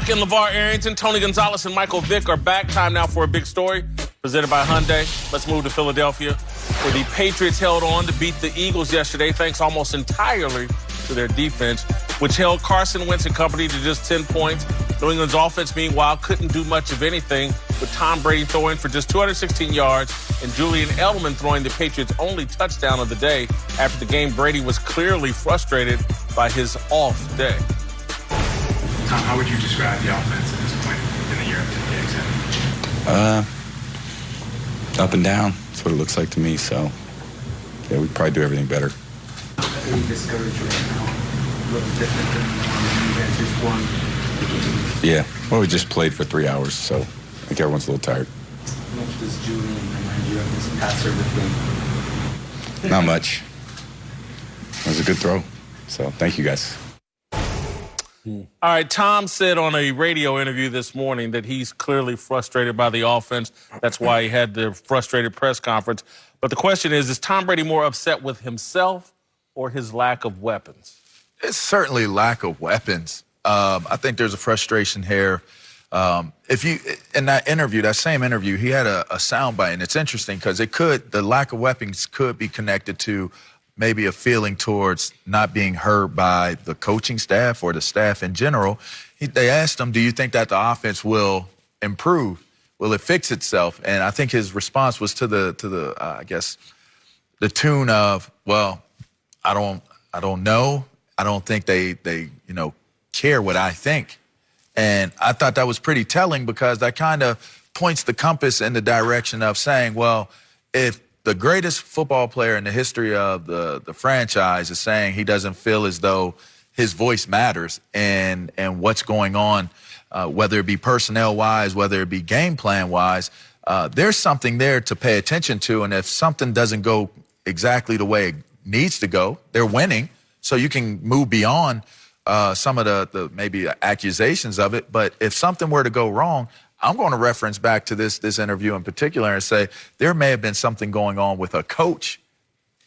Whitlock and LeVar Arrington, Tony Gonzalez and Michael Vick are back. Time now for a big story presented by Hyundai. Let's move to Philadelphia, where the Patriots held on to beat the Eagles yesterday, thanks almost entirely to their defense, which held Carson Wentz and company to just 10 points. New England's offense, meanwhile, couldn't do much of anything, with Tom Brady throwing for just 216 yards and Julian Edelman throwing the Patriots' only touchdown of the day. After the game, Brady was clearly frustrated by his off day. Tom, how would you describe the offense at this point in the year up to the exit? Up and down. That's what it looks like to me. So, yeah, we probably do everything better. Any discouraged right now? A little different than you guys just won. Yeah. Well, we just played for 3 hours, so I think everyone's a little tired. How much does Julian remind you of this passer with him? Not much. It was a good throw. So, thank you guys. All right, Tom said on a radio interview this morning that he's clearly frustrated by the offense. That's why he had the frustrated press conference. But the question is Tom Brady more upset with himself or his lack of weapons? It's certainly lack of weapons. I think there's a frustration here. If you, in that interview, that same interview, he had a soundbite, and it's interesting because the lack of weapons could be connected to maybe a feeling towards not being heard by the coaching staff or the staff in general. They asked him, do you think that the offense will improve? Will it fix itself? And I think his response was to the I guess, the tune of, well, I don't know. I don't think they care what I think. And I thought that was pretty telling because that kind of points the compass in the direction of saying, well, if the greatest football player in the history of the franchise is saying he doesn't feel as though his voice matters and what's going on, whether it be personnel-wise, whether it be game plan-wise, there's something there to pay attention to. And if something doesn't go exactly the way it needs to go, they're winning. So you can move beyond some of the maybe accusations of it. But if something were to go wrong, I'm going to reference back to this interview in particular and say there may have been something going on with a coach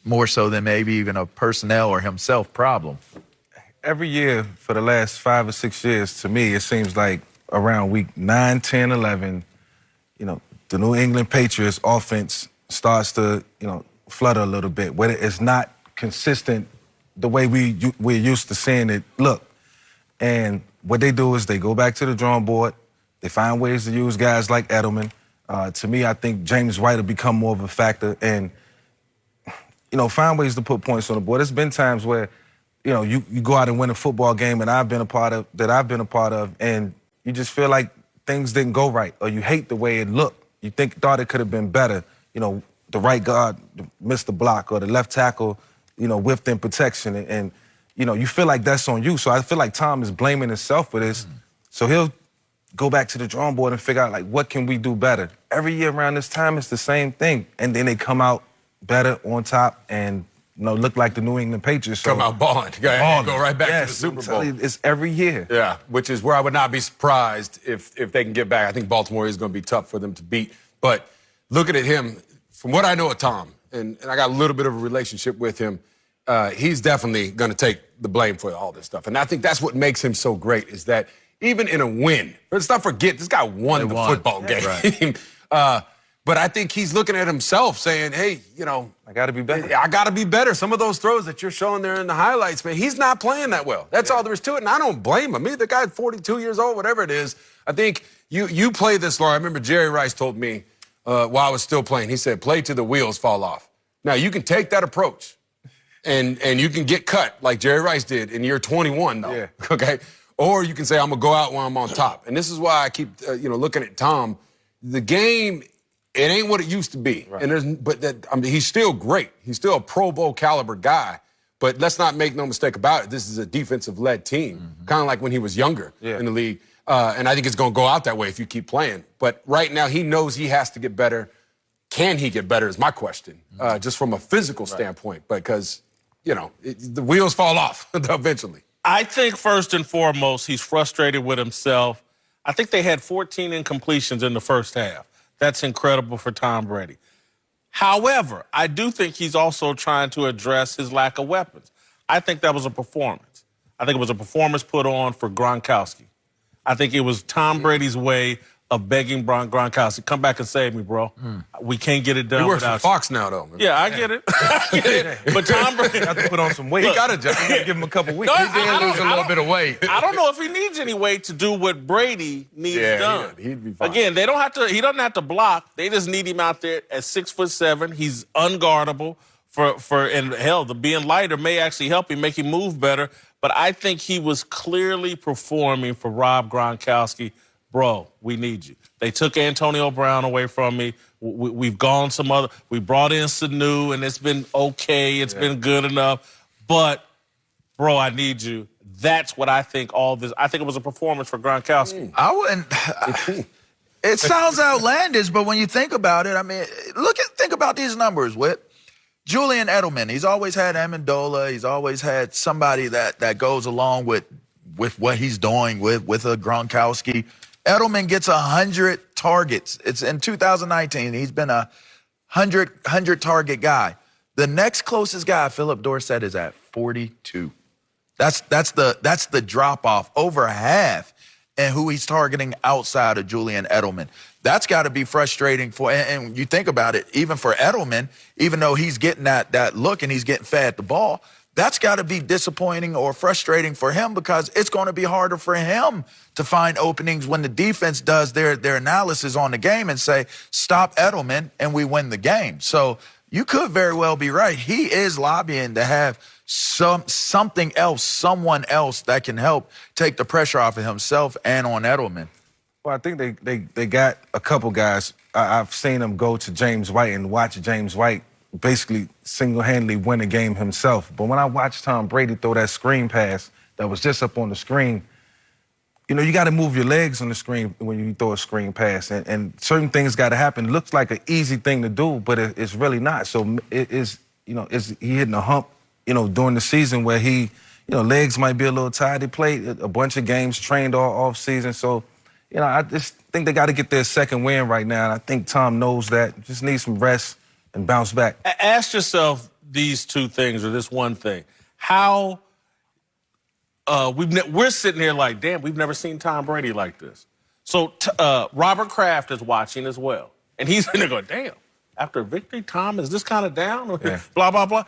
more so than maybe even a personnel or himself problem. Every year for the last 5 or 6 years, to me, it seems like around week 9, 10, 11, the New England Patriots offense starts to, flutter a little bit, where it's not consistent the way we're used to seeing it look. And what they do is they go back to the drawing board. They find ways to use guys like Edelman. To me, I think James White will become more of a factor and, find ways to put points on the board. There's been times where, you go out and win a football game and I've been a part of, and you just feel like things didn't go right or you hate the way it looked. You thought it could have been better. The right guard missed the block or the left tackle, whiffed in protection. And you feel like that's on you. So I feel like Tom is blaming himself for this. So he'll go back to the drawing board and figure out, what can we do better? Every year around this time, it's the same thing. And then they come out better on top and, look like the New England Patriots. Come out balling. Go right back to the Super Bowl. It's every year. Yeah, which is where I would not be surprised if they can get back. I think Baltimore is going to be tough for them to beat. But looking at him, from what I know of Tom, and I got a little bit of a relationship with him, he's definitely going to take the blame for all this stuff. And I think that's what makes him so great is that even in a win, let's not forget, this guy won the football game. Right. But I think he's looking at himself saying, hey, I got to be better. I got to be better. Some of those throws that you're showing there in the highlights, man, he's not playing that well. That's all there is to it, and I don't blame him. The guy's 42 years old, whatever it is. I think you play this, Laura. I remember Jerry Rice told me while I was still playing, he said, play till the wheels fall off. Now, you can take that approach, and you can get cut like Jerry Rice did in year 21, though, okay? Or you can say, I'm going to go out when I'm on top. And this is why I keep, looking at Tom. The game, it ain't what it used to be. Right. And he's still great. He's still a Pro Bowl caliber guy. But let's not make no mistake about it. This is a defensive-led team, kind of like when he was younger in the league. And I think it's going to go out that way if you keep playing. But right now, he knows he has to get better. Can he get better is my question, just from a physical standpoint. Because, the wheels fall off eventually. I think first and foremost, he's frustrated with himself. I think they had 14 incompletions in the first half. That's incredible for Tom Brady. However, I do think he's also trying to address his lack of weapons. I think that was a performance. I think it was a performance put on for Gronkowski. I think it was Tom Brady's way of begging Gronkowski, come back and save me, bro. We can't get it done. He works for without Fox now, though. Yeah, I get it. I get it. But Tom Brady Got to put on some weight. He got a job. Give him a couple weeks. No, He did lose a little bit of weight. I don't know if he needs any weight to do what Brady needs done. he'd be fine. Again, he doesn't have to block. They just need him out there at 6'7". He's unguardable and hell, the being lighter may actually help him, make him move better. But I think he was clearly performing for Rob Gronkowski. Bro, we need you. They took Antonio Brown away from me. We've gone some other. We brought in Sanu, and it's been okay. It's been good enough. But, bro, I need you. That's what I think all this. I think it was a performance for Gronkowski. I wouldn't. It sounds outlandish, but when you think about it, I mean, think about these numbers, Whit. Julian Edelman, he's always had Amendola. He's always had somebody that goes along with what he's doing with a Gronkowski. Edelman gets 100 targets. It's in 2019. He's been a 100 target guy. The next closest guy, Philip Dorsett, is at 42. That's the drop off, over half, and who he's targeting outside of Julian Edelman. That's got to be frustrating and you think about it, even for Edelman, even though he's getting that look and he's getting fed the ball, that's got to be disappointing or frustrating for him because it's going to be harder for him to find openings when the defense does their analysis on the game and say, stop Edelman, and we win the game. So you could very well be right. He is lobbying to have something else, someone else that can help take the pressure off of himself and on Edelman. Well, I think they got a couple guys. I've seen them go to James White and watch James White basically single-handedly win a game himself. But when I watched Tom Brady throw that screen pass that was just up on the screen, you know, you got to move your legs on the screen when you throw a screen pass. And certain things got to happen. It looks like an easy thing to do, but it's really not. So it is, you know, he hitting a hump, you know, during the season where legs might be a little tired. They played a bunch of games, trained all off season. So, you know, I just think they got to get their second win right now. And I think Tom knows that. Just needs some rest and bounce back. Ask yourself these two things or this one thing. How we're sitting here like, damn, we've never seen Tom Brady like this. So Robert Kraft is watching as well. And he's in there going, damn, after a victory, Tom is this kind of down? Yeah. Blah, blah, blah.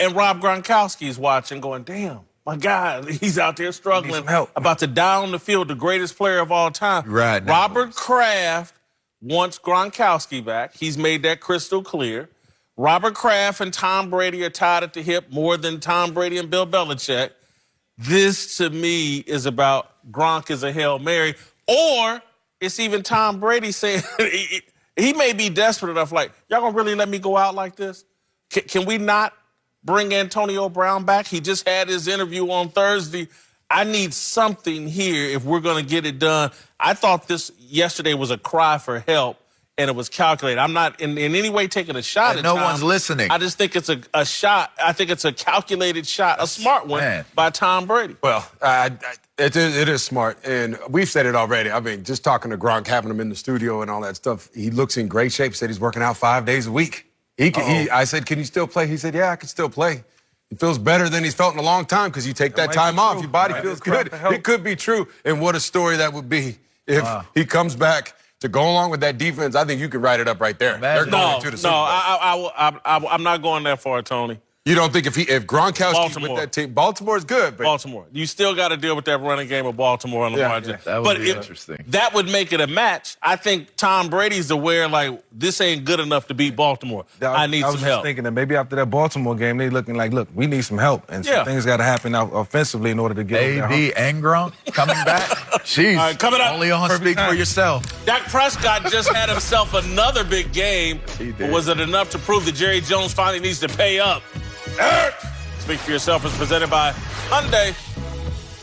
And Rob Gronkowski is watching going, damn, my God, he's out there struggling, about to down the field, the greatest player of all time. Right. Robert Kraft wants Gronkowski back. He's made that crystal clear. Robert Kraft and Tom Brady are tied at the hip more than Tom Brady and Bill Belichick. This, to me, is about Gronk is a Hail Mary. Or it's even Tom Brady saying, he may be desperate enough, like, y'all gonna really let me go out like this? Can we not bring Antonio Brown back? He just had his interview on Thursday. I need something here if we're going to get it done. I thought this yesterday was a cry for help, and it was calculated. I'm not in any way taking a shot at no Tom. one's listening. I just think it's a shot. I think it's a calculated shot, a smart one by Tom Brady. Well, it is smart, and we've said it already. I mean, just talking to Gronk, having him in the studio and all that stuff, he looks in great shape. Said he's working out 5 days a week. I said, can you still play? He said, yeah, I can still play. He feels better than he's felt in a long time because you take that time off. Your body feels good. It could be true. And what a story that would be if he comes back to go along with that defense. I think you could write it up right there. They're going to the Super Bowl. I'm not going that far, Tony. You don't think if Gronkowski's with that team, Baltimore is good. But Baltimore. You still got to deal with that running game of Baltimore and Lamar Jackson. That would be interesting. That would make it a match. I think Tom Brady's aware, like, this ain't good enough to beat Baltimore. I need some help. I was just thinking that maybe after that Baltimore game, they looking like, look, we need some help. And some things got to happen offensively in order to get AB and Gronk coming back? Jeez. All right, coming up. Only on Speak for Yourself. Dak Prescott just had himself another big game. He did. Was it enough to prove that Jerry Jones finally needs to pay up? Speak for Yourself is presented by Hyundai.